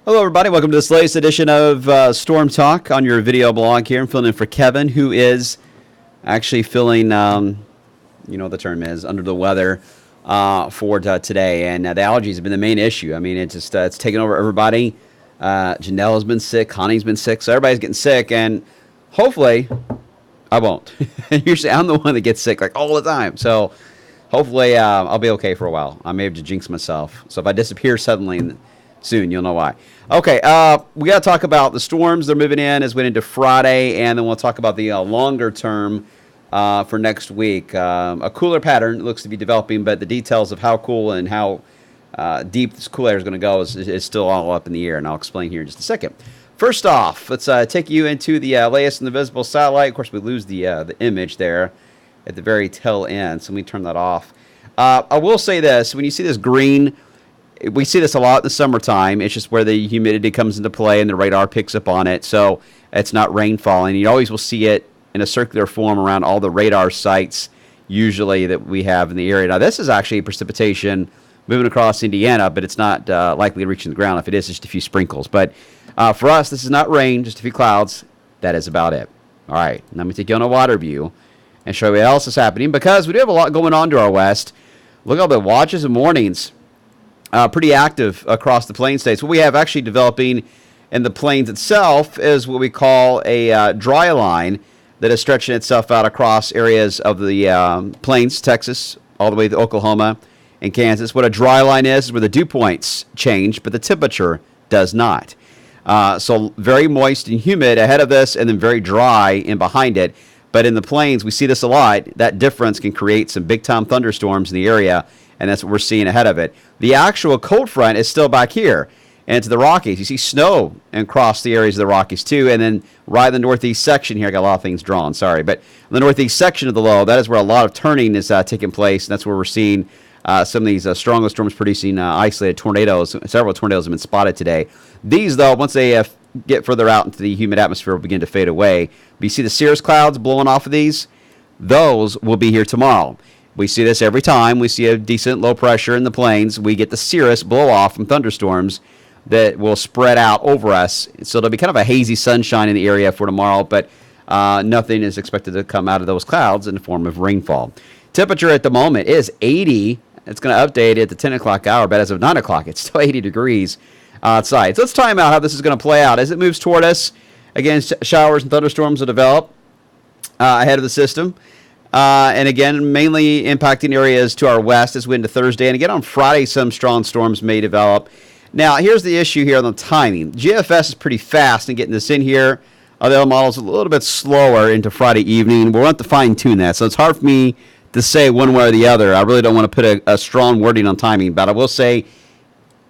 Hello, everybody. Welcome to this latest edition of Storm Talk on your video blog here. I'm filling in for Kevin, who is actually feeling, you know what the term is, under the weather for today. And the allergies have been the main issue. I mean, it's just it's taken over everybody. Janelle's been sick. Connie's been sick. So everybody's getting sick. And hopefully, I won't. Usually, I'm the one that gets sick like all the time. So hopefully, I'll be okay for a while. I may have to jinx myself. So if I disappear suddenly soon, you'll know why. Okay, we got to talk about the storms. They're moving in as we get into Friday, and then we'll talk about the longer term for next week. A cooler pattern looks to be developing, but the details of how cool and how deep this cool air is going to go is still all up in the air, and I'll explain here in just a second. First off, let's take you into the latest in the visible satellite. Of course, we lose the image there at the very tail end, so let me turn that off. I will say this. When you see this green, we see this a lot in the summertime. It's just where the humidity comes into play and the radar picks up on it. So it's not rain falling. You always will see it in a circular form around all the radar sites usually that we have in the area. Now, this is actually precipitation moving across Indiana, but it's not likely reaching the ground. If it is, just a few sprinkles. But for us, this is not rain, just a few clouds. That is about it. All right, let me take you on a water view and show you what else is happening, because we do have a lot going on to our west. Look at all the watches and warnings. Pretty active across the plain states. What we have actually developing in the plains itself is what we call a dry line that is stretching itself out across areas of the plains, Texas, all the way to Oklahoma and Kansas. What a dry line is where the dew points change, but the temperature does not. So very moist and humid ahead of this, and then very dry in behind it. But in the plains, we see this a lot. That difference can create some big-time thunderstorms in the area, and that's what we're seeing ahead of it. The actual cold front is still back here and to the Rockies. You see snow across the areas of the Rockies too, and then right in the northeast section here, I got a lot of things drawn, sorry, but the northeast section of the low, that is where a lot of turning is taking place, and that's where we're seeing some of these strongest storms producing isolated tornadoes. Several tornadoes have been spotted today. These, though, once they get further out into the humid atmosphere, will begin to fade away. But you see the cirrus clouds blowing off of these? Those will be here tomorrow. We see this every time we see a decent low pressure in the plains. We get the cirrus blow off from thunderstorms that will spread out over us. So there'll be kind of a hazy sunshine in the area for tomorrow, but nothing is expected to come out of those clouds in the form of rainfall. Temperature at the moment is 80. It's going to update at the 10 o'clock hour, but as of 9 o'clock, it's still 80 degrees outside. So let's time out how this is going to play out. As it moves toward us, again, showers and thunderstorms will develop ahead of the system. And again, mainly impacting areas to our west as we into Thursday. And again, on Friday, some strong storms may develop. Now, here's the issue here on the timing. GFS is pretty fast in getting this in here. The other model's a little bit slower into Friday evening. We'll have to fine-tune that. So it's hard for me to say one way or the other. I really don't want to put a strong wording on timing. But I will say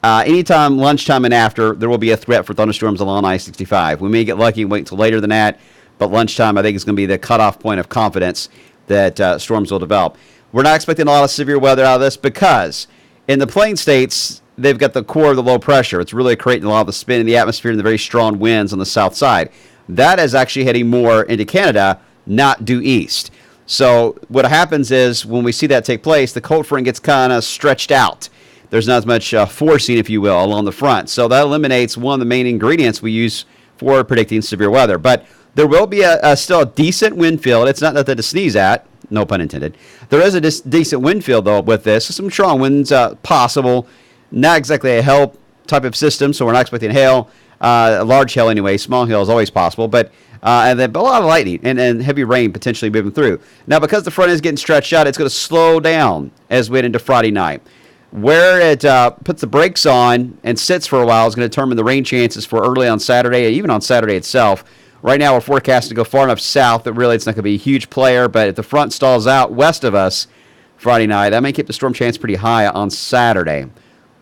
anytime, lunchtime and after, there will be a threat for thunderstorms along I-65. We may get lucky and wait until later than that. But lunchtime, I think, is going to be the cutoff point of confidence that storms will develop. We're not expecting a lot of severe weather out of this because in the plain states, they've got the core of the low pressure. It's really creating a lot of the spin in the atmosphere and the very strong winds on the south side. That is actually heading more into Canada, not due east. So what happens is when we see that take place, the cold front gets kind of stretched out. There's not as much forcing, if you will, along the front. So that eliminates one of the main ingredients we use for predicting severe weather. But there will be still a decent wind field. It's not nothing to sneeze at, no pun intended. There is a decent wind field, though, with this. Some strong winds possible. Not exactly a hail type of system, so we're not expecting hail. Large hail anyway. Small hail is always possible. But and then a lot of lightning and heavy rain potentially moving through. Now, because the front is getting stretched out, it's going to slow down as we get into Friday night. Where it puts the brakes on and sits for a while is going to determine the rain chances for early on Saturday, even on Saturday itself. Right now, we're forecasting to go far enough south that really it's not going to be a huge player, but if the front stalls out west of us Friday night, that may keep the storm chance pretty high on Saturday.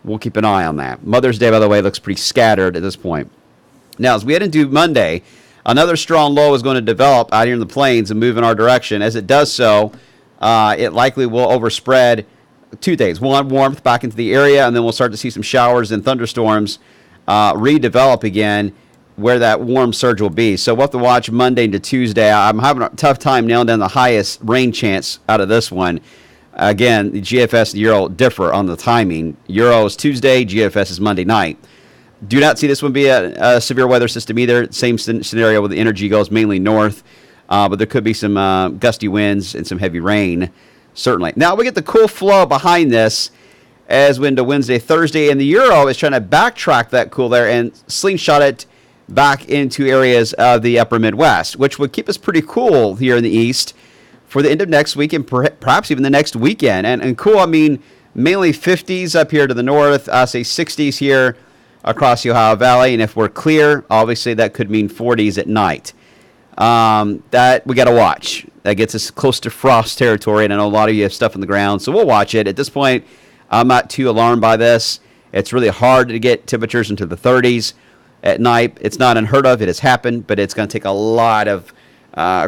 We'll keep an eye on that. Mother's Day, by the way, looks pretty scattered at this point. Now, as we head into Monday, another strong low is going to develop out here in the plains and move in our direction. As it does so, it likely will overspread 2 days. One, warmth back into the area, and then we'll start to see some showers and thunderstorms redevelop again where that warm surge will be. So we'll have to watch Monday into Tuesday. I'm having a tough time nailing down the highest rain chance out of this one. Again, the GFS and Euro differ on the timing. Euro is Tuesday, GFS is Monday night. Do not see this one be a severe weather system either. Same scenario where the energy goes mainly north, but there could be some gusty winds and some heavy rain, certainly. Now we get the cool flow behind this as we into Wednesday, Thursday, and the Euro is trying to backtrack that cool there and slingshot it back into areas of the upper Midwest, which would keep us pretty cool here in the East for the end of next week and perhaps even the next weekend. And cool, I mean, mainly 50s up here to the north, say 60s here across the Ohio Valley, and if we're clear, obviously that could mean 40s at night. That we got to watch. That gets us close to frost territory, and I know a lot of you have stuff on the ground, so we'll watch it. At this point, I'm not too alarmed by this. It's really hard to get temperatures into the 30s at night. It's not unheard of. It has happened, but it's going to take a lot of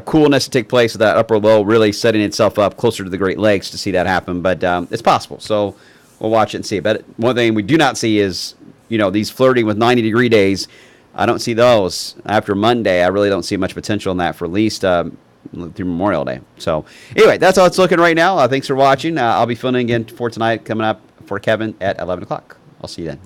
coolness to take place with that upper low really setting itself up closer to the Great Lakes to see that happen, but it's possible, so we'll watch it and see. But one thing we do not see is these flirting with 90-degree days. I don't see those after Monday. I really don't see much potential in that for at least through Memorial Day. So anyway, that's how it's looking right now. Thanks for watching. I'll be filming again for tonight coming up for Kevin at 11 o'clock. I'll see you then.